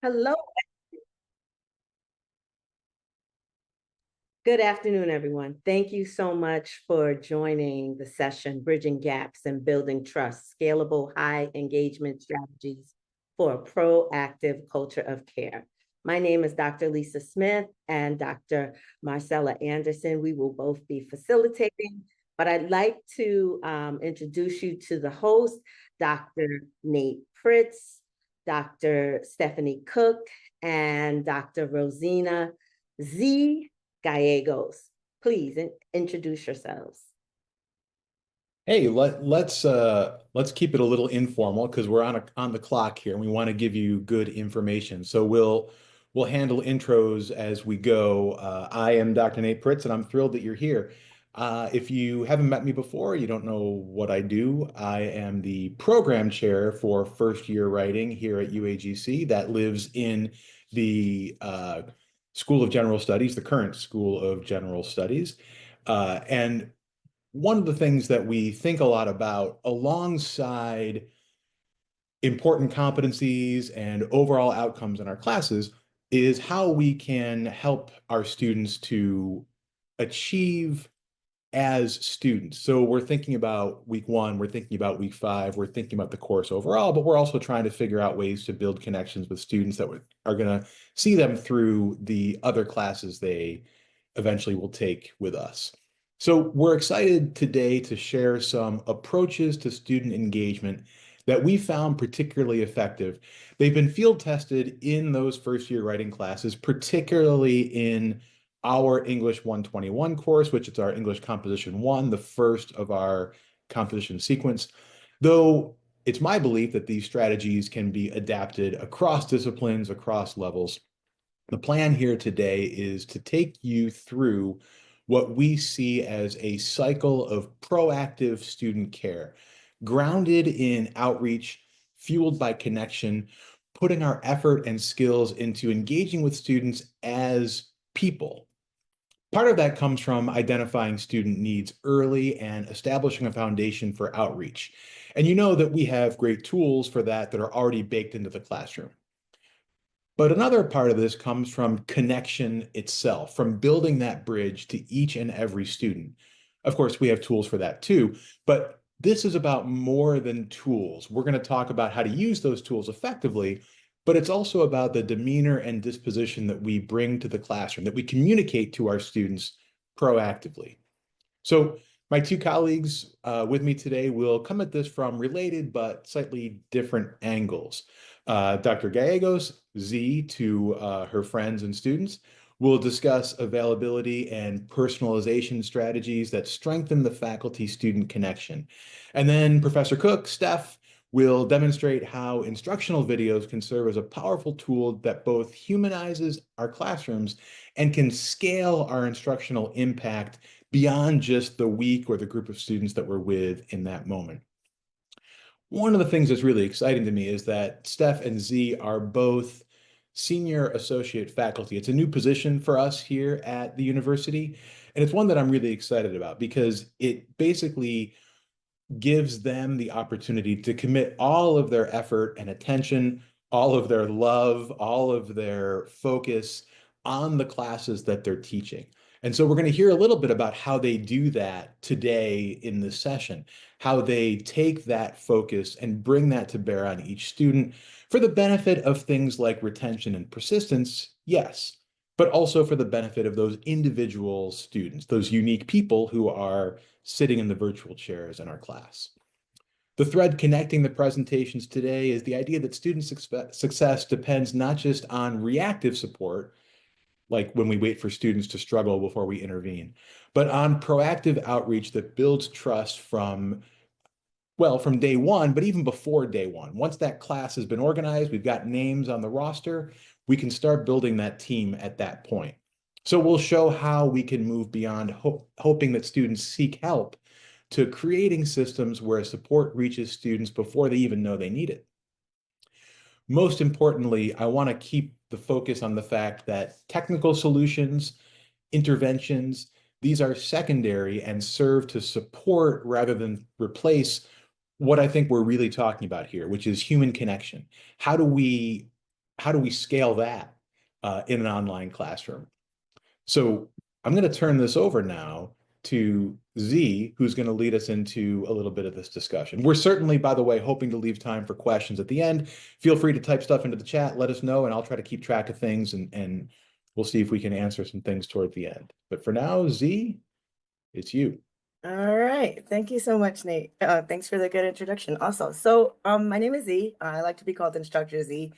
Hello. Good afternoon, everyone. Thank you so much for joining the session, Bridging Gaps and Building Trust, Scalable High Engagement Strategies for a Proactive Culture of Care. My name is Dr. Lisa Smith and Dr. Marcella Anderson. We will both be facilitating, but I'd like to introduce you to the host, Dr. Nate Pritts, Dr. Stephanie Cook, and Dr. Rozina Z. Gallegos. Please introduce yourselves. Hey, let's keep it a little informal because we're on the clock here and we want to give you good information. So we'll handle intros as we go. I am Dr. Nate Pritts and I'm thrilled that you're here. If you haven't met me before, you don't know what I do. I am the program chair for first year writing here at UAGC that lives in the School of General Studies, the current School of General Studies. And one of the things that we think a lot about alongside important competencies and overall outcomes in our classes is how we can help our students to achieve as students. So we're thinking about week one, we're thinking about week five, we're thinking about the course overall, but we're also trying to figure out ways to build connections with students that are going to see them through the other classes they eventually will take with us. So we're excited today to share some approaches to student engagement that we found particularly effective. They've been field tested in those first year writing classes, particularly in our English 121 course, which is our English Composition 1, the first of our composition sequence. Though it's my belief that these strategies can be adapted across disciplines, across levels. The plan here today is to take you through what we see as a cycle of proactive student care, grounded in outreach, fueled by connection, putting our effort and skills into engaging with students as people. Part of that comes from identifying student needs early and establishing a foundation for outreach. And you know that we have great tools for that are already baked into the classroom. But another part of this comes from connection itself, from building that bridge to each and every student. Of course, we have tools for that too, but this is about more than tools. We're going to talk about how to use those tools effectively, but it's also about the demeanor and disposition that we bring to the classroom, that we communicate to our students proactively. So my two colleagues with me today will come at this from related but slightly different angles. Dr. Gallegos, Z, to her friends and students, will discuss availability and personalization strategies that strengthen the faculty-student connection. And then Professor Cook, Steph, will demonstrate how instructional videos can serve as a powerful tool that both humanizes our classrooms and can scale our instructional impact beyond just the week or the group of students that we're with in that moment. One of the things that's really exciting to me is that Steph and Z are both senior associate faculty. It's a new position for us here at the university, and it's one that I'm really excited about because it basically gives them the opportunity to commit all of their effort and attention, all of their love, all of their focus on the classes that they're teaching. And so we're going to hear a little bit about how they do that today in this session, how they take that focus and bring that to bear on each student for the benefit of things like retention and persistence, yes, but also for the benefit of those individual students, those unique people who are sitting in the virtual chairs in our class. The thread connecting the presentations today is the idea that student success depends not just on reactive support, like when we wait for students to struggle before we intervene, but on proactive outreach that builds trust from day one, but even before day one. Once that class has been organized, we've got names on the roster, we can start building that team at that point. So we'll show how we can move beyond hoping that students seek help to creating systems where support reaches students before they even know they need it. Most importantly, I want to keep the focus on the fact that technical solutions, interventions, these are secondary and serve to support rather than replace what I think we're really talking about here, which is human connection. How do we how do we scale that in an online classroom? So I'm going to turn this over now to Z, who's going to lead us into a little bit of this discussion. We're certainly, by the way, hoping to leave time for questions at the end. Feel free to type stuff into the chat, let us know, and I'll try to keep track of things, and we'll see if we can answer some things toward the end. But for now, Z, it's you. All right. Thank you so much, Nate. Thanks for the good introduction also. So my name is Z. I like to be called Instructor Z.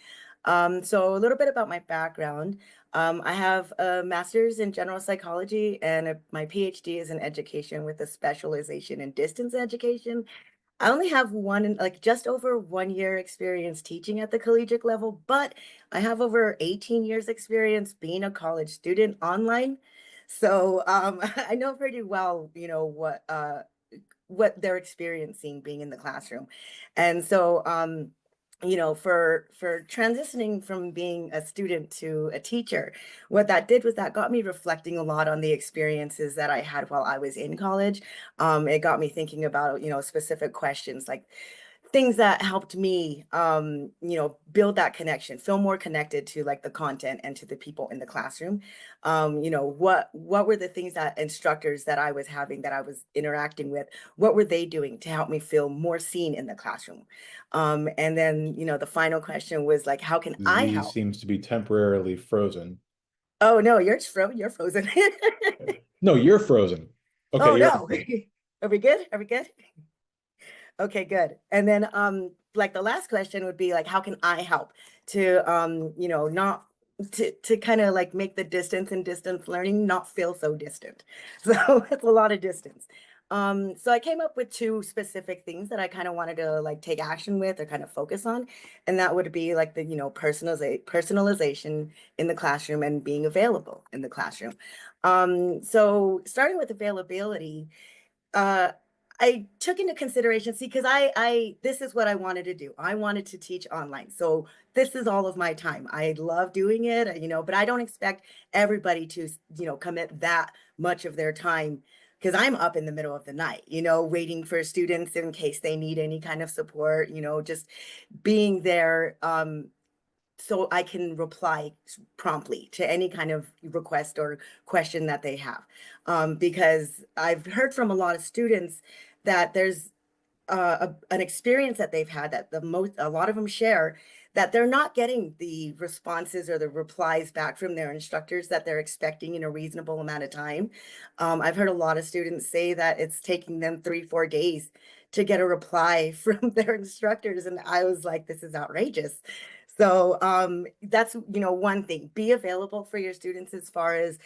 So a little bit about my background. I have a master's in general psychology and my PhD is in education with a specialization in distance education. I only have just over 1 year experience teaching at the collegiate level, but I have over 18 years experience being a college student online. So I know pretty well, what they're experiencing being in the classroom. And so for transitioning from being a student to a teacher, what that did was that got me reflecting a lot on the experiences that I had while I was in college. It got me thinking about, specific questions like things that helped me build that connection, feel more connected to like the content and to the people in the classroom. What were the things that instructors that I was having, that I was interacting with, what were they doing to help me feel more seen in the classroom? And then the final question was like, how can I Z help? seems to be temporarily frozen. Oh no, you're frozen. No, you're frozen. Okay, Oh you're no. Are we good? Are we good? Okay, good. And then like the last question would be like, how can I help to not to kind of like make the distance and distance learning not feel so distant. So it's a lot of distance. So I came up with two specific things that I kind of wanted to like take action with or kind of focus on. And that would be like the, personalization in the classroom and being available in the classroom. So starting with availability, uh, I took into consideration, see, because this is what I wanted to do. I wanted to teach online. So this is all of my time. I love doing it, but I don't expect everybody to, commit that much of their time because I'm up in the middle of the night, waiting for students in case they need any kind of support, just being there. So I can reply promptly to any kind of request or question that they have. Because I've heard from a lot of students that there's an experience that they've had that a lot of them share that they're not getting the responses or the replies back from their instructors that they're expecting in a reasonable amount of time. I've heard a lot of students say that it's taking them 3-4 days to get a reply from their instructors. And I was like, this is outrageous. So that's, one thing, be available for your students as far as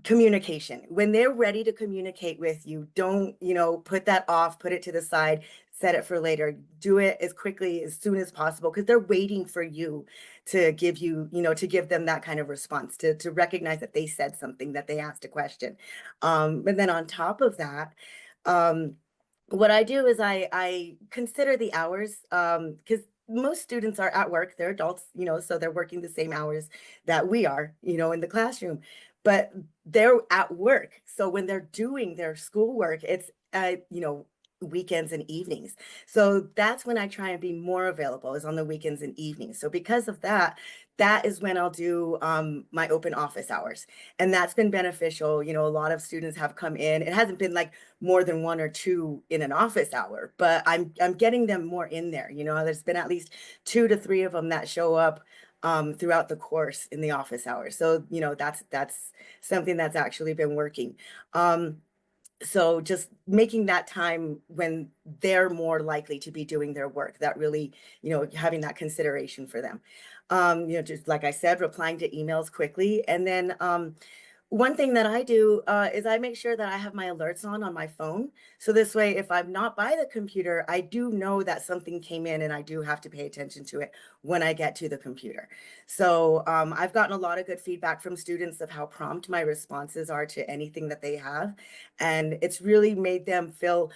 communication. When they're ready to communicate with you, don't, put that off, put it to the side, set it for later. Do it as quickly, as soon as possible, because they're waiting for you to give to give them that kind of response, to recognize that they said something, that they asked a question. And then on top of that, what I do is I consider the hours, because most students are at work, they're adults, so they're working the same hours that we are, in the classroom, but they're at work. So when they're doing their schoolwork, it's, weekends and evenings. So that's when I try and be more available, is on the weekends and evenings. So because of that, that is when I'll do my open office hours. And that's been beneficial. A lot of students have come in. It hasn't been like more than 1 or 2 in an office hour, but I'm getting them more in there. There's been at least 2 to 3 of them that show up throughout the course in the office hours. So, that's something that's actually been working. So just making that time when they're more likely to be doing their work, that really, having that consideration for them. Just like I said, replying to emails quickly. And then one thing that I do is I make sure that I have my alerts on my phone. So this way, if I'm not by the computer, I do know that something came in and I do have to pay attention to it when I get to the computer. So I've gotten a lot of good feedback from students of how prompt my responses are to anything that they have. And it's really made them feel,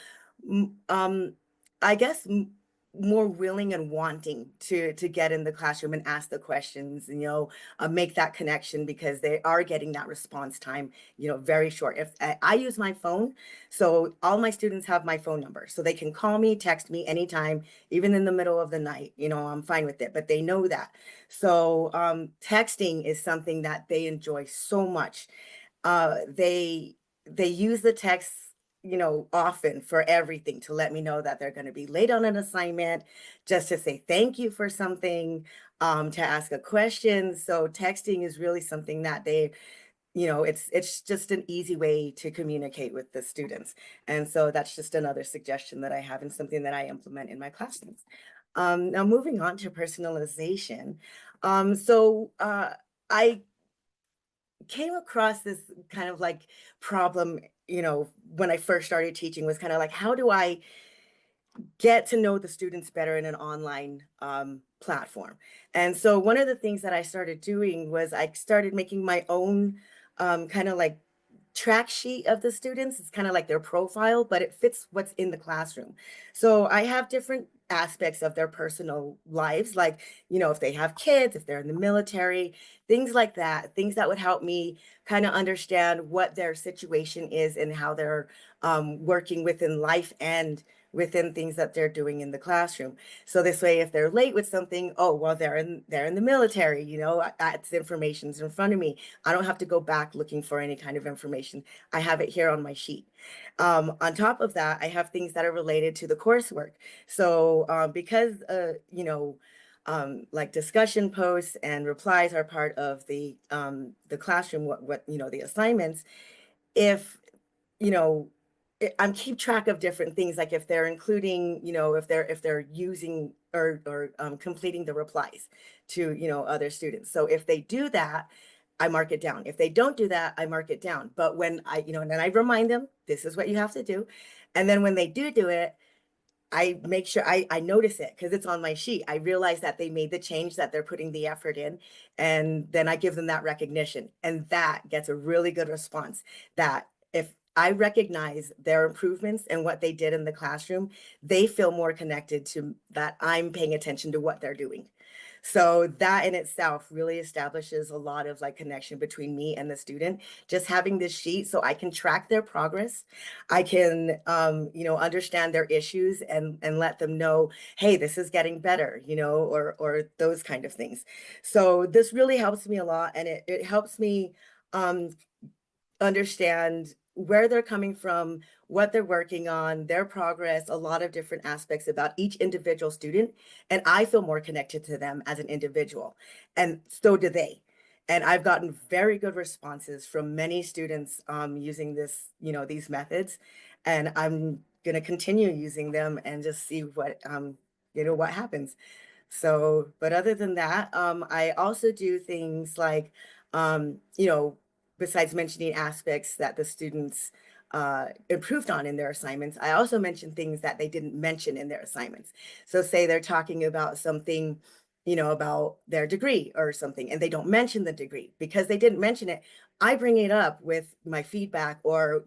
I guess, more willing and wanting to get in the classroom and ask the questions, and, make that connection, because they are getting that response time, very short. If I use my phone, so all my students have my phone number, so they can call me, text me anytime, even in the middle of the night, I'm fine with it, but they know that. So texting is something that they enjoy so much. They use the text, often for everything, to let me know that they're going to be late on an assignment, just to say thank you for something, to ask a question. So texting is really something that they, it's just an easy way to communicate with the students. And so that's just another suggestion that I have, and something that I implement in my classrooms. Now moving on to personalization. I came across this kind of like problem, when I first started teaching, was kind of like, how do I get to know the students better in an online platform? And so one of the things that I started doing was I started making my own kind of like track sheet of the students. It's kind of like their profile, but it fits what's in the classroom. So I have different aspects of their personal lives, like, if they have kids, if they're in the military, things like that, things that would help me kind of understand what their situation is and how they're working within life and within things that they're doing in the classroom. So this way, if they're late with something, oh, well, they're in the military, that's information's in front of me. I don't have to go back looking for any kind of information. I have it here on my sheet. On top of that, I have things that are related to the coursework. So because, like discussion posts and replies are part of the classroom, the assignments, if, you know, I'm keep track of different things, like if they're including, if they're using or completing the replies to, other students. So if they do that, I mark it down. If they don't do that, I mark it down. But when and then I remind them, this is what you have to do. And then when they do it, I make sure I notice it, because it's on my sheet. I realize that they made the change, that they're putting the effort in, and then I give them that recognition. And that gets a really good response, that if I recognize their improvements and what they did in the classroom, they feel more connected to that I'm paying attention to what they're doing. So that in itself really establishes a lot of like connection between me and the student, just having this sheet so I can track their progress. I can, understand their issues and let them know, hey, this is getting better, or those kind of things. So this really helps me a lot, and it helps me um, understand where they're coming from, what they're working on, their progress, a lot of different aspects about each individual student. And I feel more connected to them as an individual, and so do they. And I've gotten very good responses from many students using these methods. And I'm going to continue using them and just see what happens. So, but other than that, I also do things like, besides mentioning aspects that the students improved on in their assignments, I also mention things that they didn't mention in their assignments. So say they're talking about something, about their degree or something, and they don't mention the degree because they didn't mention it. I bring it up with my feedback, or,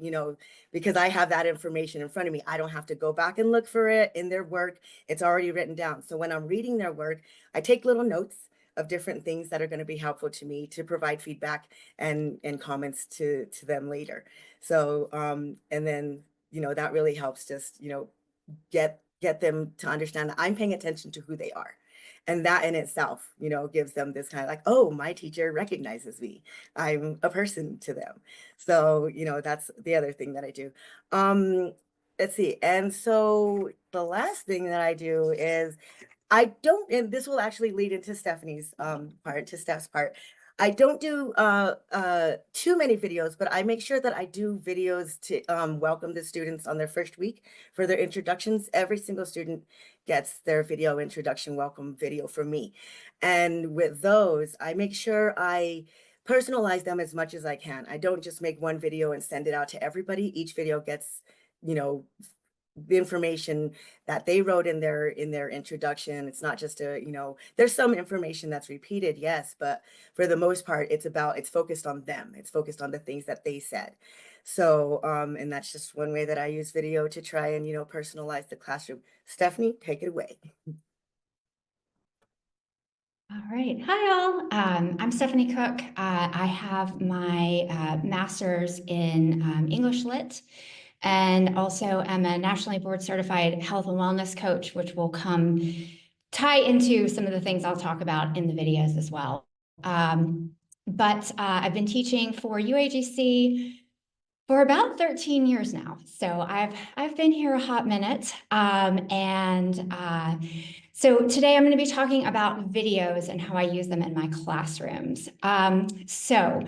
because I have that information in front of me. I don't have to go back and look for it in their work. It's already written down. So when I'm reading their work, I take little notes of different things that are going to be helpful to me to provide feedback and comments to them later. So and then that really helps, just get them to understand that I'm paying attention to who they are. And that in itself, gives them this kind of like, oh, my teacher recognizes me. I'm a person to them. So, that's the other thing that I do. Let's see. And so the last thing that I do is I don't, and this will actually lead into Stephanie's part, to Steph's part. I don't do too many videos, but I make sure that I do videos to welcome the students on their first week for their introductions. Every single student gets their video introduction welcome video from me. And with those, I make sure I personalize them as much as I can. I don't just make one video and send it out to everybody. Each video gets, the information that they wrote in their introduction. It's not just there's some information that's repeated, yes, but for the most part, it's focused on them. It's focused on the things that they said. So, and that's just one way that I use video to try and, personalize the classroom. Stephanie, take it away. All right. Hi, all. I'm Stephanie Cook. I have my master's in English Lit, and also am a nationally board certified health and wellness coach, which will tie into some of the things I'll talk about in the videos as well. But I've been teaching for UAGC for about 13 years now. So I've been here a hot minute. So today I'm going to be talking about videos and how I use them in my classrooms. So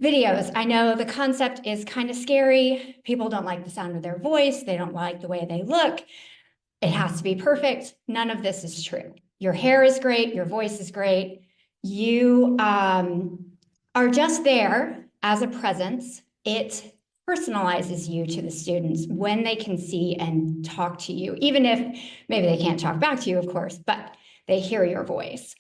videos, I know the concept is kind of scary. People don't like the sound of their voice. They don't like the way they look. It has to be perfect. None of this is true. Your hair is great. Your voice is great. You are just there as a presence. It personalizes you to the students when they can see and talk to you, even if maybe they can't talk back to you, of course, but they hear your voice.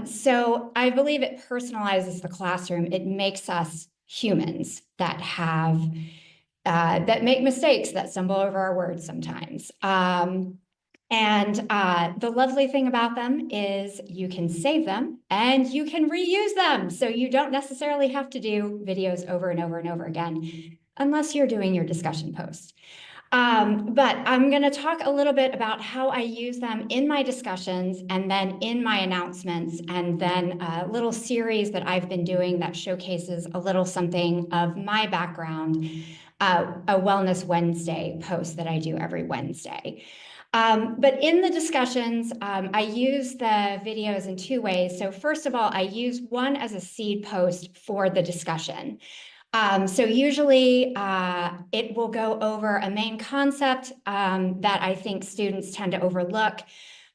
So I believe it personalizes the classroom. It makes us humans that make mistakes, that stumble over our words sometimes. The lovely thing about them is you can save them and you can reuse them. So you don't necessarily have to do videos over and over and over again, unless you're doing your discussion post. But I'm going to talk a little bit about how I use them in my discussions and then in my announcements, and then a little series that I've been doing that showcases a little something of my background, a Wellness Wednesday post that I do every Wednesday. But in the discussions, I use the videos in two ways. So first of all, I use one as a seed post for the discussion. So usually it will go over a main concept that I think students tend to overlook.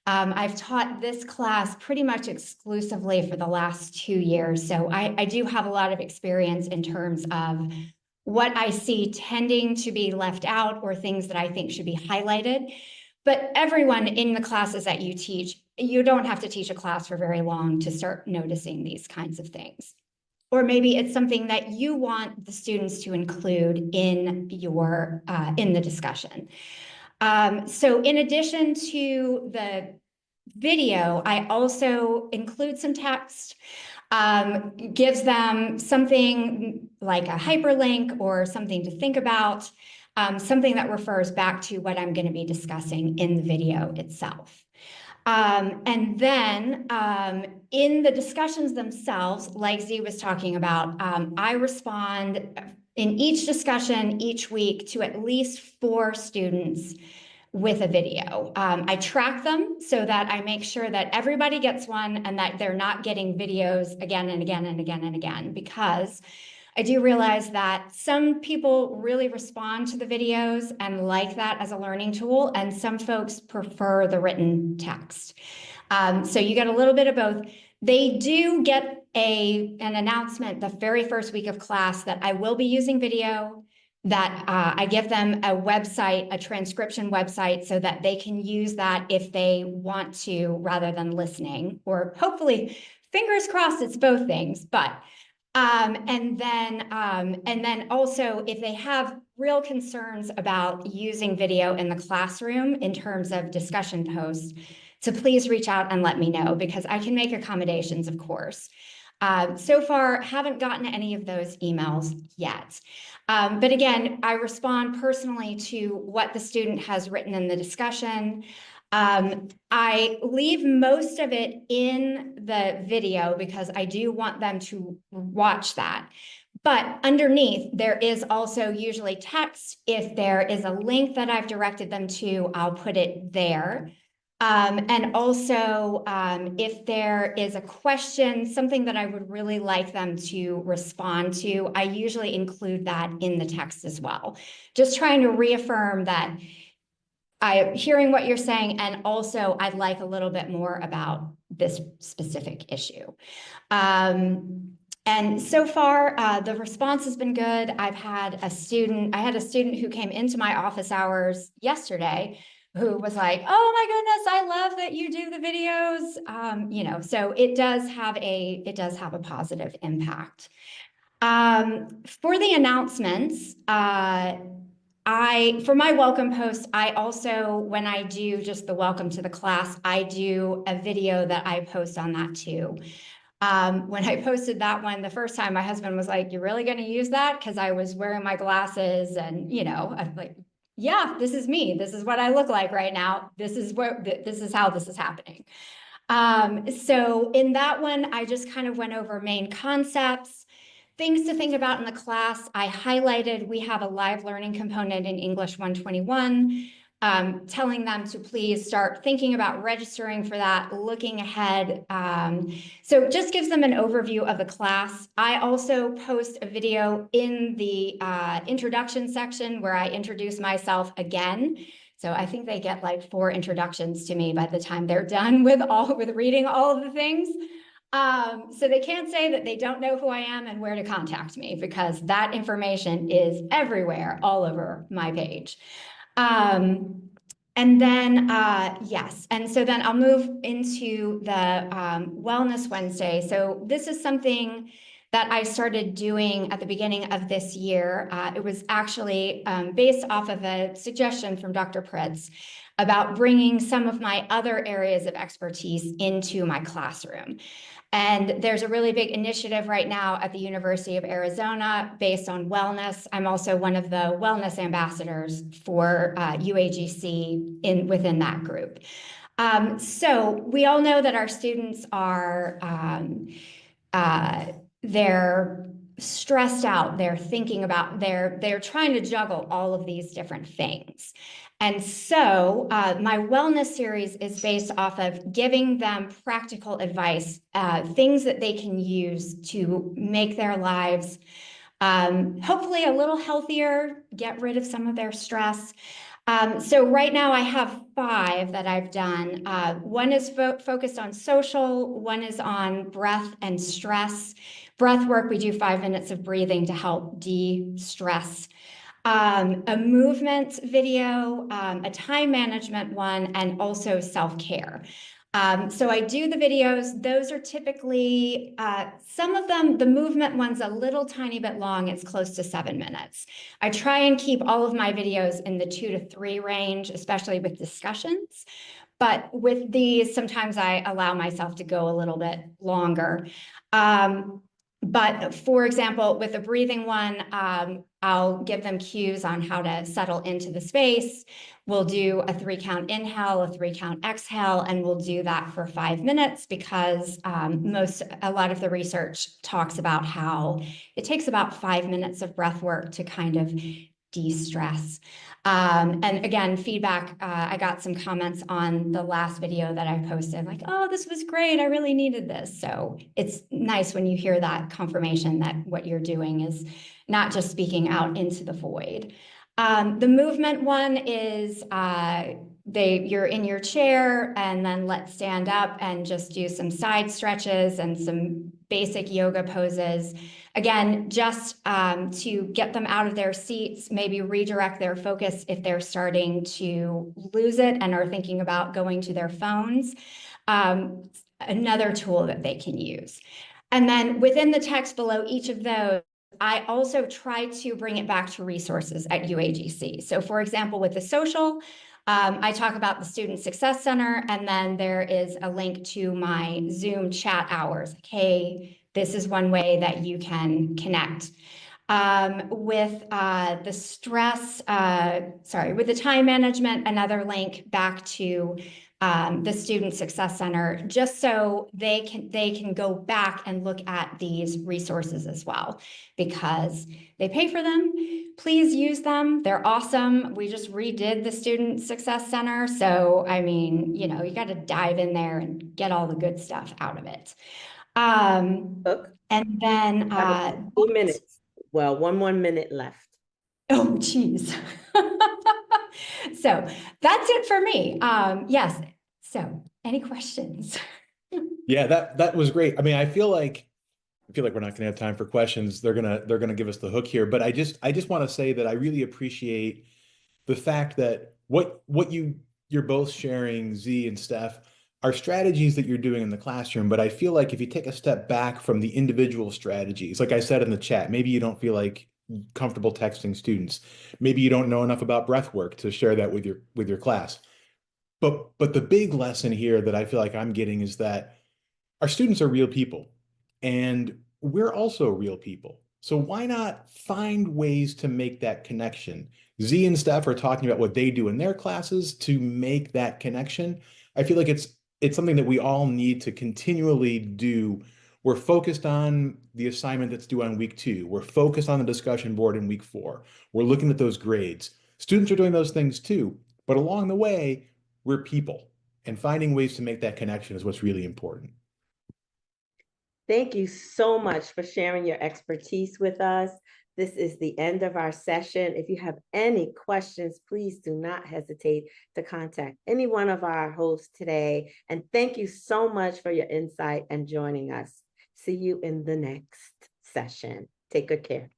I've taught this class pretty much exclusively for the last 2 years. So I do have a lot of experience in terms of what I see tending to be left out or things that I think should be highlighted. But everyone in the classes that you teach, you don't have to teach a class for very long to start noticing these kinds of things. Or maybe it's something that you want the students to include in your in the discussion. So in addition to the video, I also include some text, gives them something like a hyperlink or something to think about, something that refers back to what I'm going to be discussing in the video itself. And then in the discussions themselves, like Z was talking about, I respond in each discussion each week to at least 4 students with a video. I track them so that I make sure that everybody gets one and that they're not getting videos again and again and again and again, because I do realize that some people really respond to the videos and like that as a learning tool, and some folks prefer the written text. So you get a little bit of both. They do get an announcement the very first week of class that I will be using video, that I give them a website, a transcription website, so that they can use that if they want to, rather than listening, or hopefully, fingers crossed, it's both things, but and then also, if they have real concerns about using video in the classroom in terms of discussion posts, to please reach out and let me know, because I can make accommodations, of course. So far, haven't gotten any of those emails yet. But again, I respond personally to what the student has written in the discussion. I leave most of it in the video because I do want them to watch that. But underneath, there is also usually text. If there is a link that I've directed them to, I'll put it there. And also, if there is a question, something that I would really like them to respond to, I usually include that in the text as well. Just trying to reaffirm that I'm hearing what you're saying, and also I'd like a little bit more about this specific issue. And so far, the response has been good. I had a student who came into my office hours yesterday who was like, "Oh my goodness, I love that you do the videos." So it does have a positive impact. For the announcements, for my welcome post, I also, when I do just the welcome to the class, I do a video that I post on that too. When I posted that one the first time, my husband was like, "You're really going to use that?" Because I was wearing my glasses and, I'm like, yeah, this is me. This is what I look like right now. This is how this is happening. So in that one, I just kind of went over main concepts, things to think about in the class. I highlighted, we have a live learning component in English 121, telling them to please start thinking about registering for that, looking ahead. So it just gives them an overview of the class. I also post a video in the introduction section where I introduce myself again. So I think they get like 4 introductions to me by the time they're done with reading all of the things. So they can't say that they don't know who I am and where to contact me, because that information is everywhere, all over my page. And then, yes, and so then I'll move into the Wellness Wednesday. So this is something that I started doing at the beginning of this year. It was actually based off of a suggestion from Dr. Pritts about bringing some of my other areas of expertise into my classroom. And there's a really big initiative right now at the University of Arizona based on wellness. I'm also one of the wellness ambassadors for UAGC within that group. So we all know that our students are, they're stressed out, they're thinking about, they're trying to juggle all of these different things. And so my wellness series is based off of giving them practical advice, things that they can use to make their lives hopefully a little healthier, get rid of some of their stress. So right now I have 5 that I've done. One is focused on social, one is on breath and stress. Breath work, we do 5 minutes of breathing to help de-stress. A movement video, a time management one, and also self-care. So I do the videos. Those are typically, some of them, the movement one's a little tiny bit long. It's close to 7 minutes. I try and keep all of my videos in the 2 to 3 range, especially with discussions. But with these, sometimes I allow myself to go a little bit longer. But for example, with the breathing one, I'll give them cues on how to settle into the space. We'll do a 3-count inhale, a 3-count exhale, and we'll do that for 5 minutes because a lot of the research talks about how it takes about 5 minutes of breath work to kind of de-stress. And again, feedback, I got some comments on the last video that I posted, like, "Oh, this was great. I really needed this." So it's nice when you hear that confirmation that what you're doing is not just speaking out into the void. The movement one is you're in your chair and then let's stand up and just do some side stretches and some basic yoga poses. Again, just to get them out of their seats, maybe redirect their focus if they're starting to lose it and are thinking about going to their phones. Another tool that they can use. And then within the text below each of those, I also try to bring it back to resources at UAGC. So for example, with the social, I talk about the Student Success Center, and then there is a link to my Zoom chat hours. Like, hey, this is one way that you can connect. With the stress, with the time management, another link back to the Student Success Center, just so they can go back and look at these resources as well, because they pay for them. Please use them. They're awesome. We just redid the Student Success Center. So, I mean, you got to dive in there and get all the good stuff out of it. And then 2 minutes. Well, 1 minute left. Oh, geez. So that's it for me. Yes. So any questions? Yeah, that was great. I mean, I feel like we're not going to have time for questions. They're gonna give us the hook here, but I just want to say that I really appreciate the fact that what you're both sharing, Z and Steph, are strategies that you're doing in the classroom, but I feel like if you take a step back from the individual strategies, like I said in the chat, maybe you don't feel like comfortable texting students. Maybe you don't know enough about breath work to share that with your class. But the big lesson here that I feel like I'm getting is that our students are real people, and we're also real people. So why not find ways to make that connection? Z and Steph are talking about what they do in their classes to make that connection. I feel like it's something that we all need to continually do. We're focused on the assignment that's due on week 2. We're focused on the discussion board in week 4. We're looking at those grades. Students are doing those things too, but along the way, we're people, and finding ways to make that connection is what's really important. Thank you so much for sharing your expertise with us. This is the end of our session. If you have any questions, please do not hesitate to contact any one of our hosts today. And thank you so much for your insight and joining us. See you in the next session. Take good care.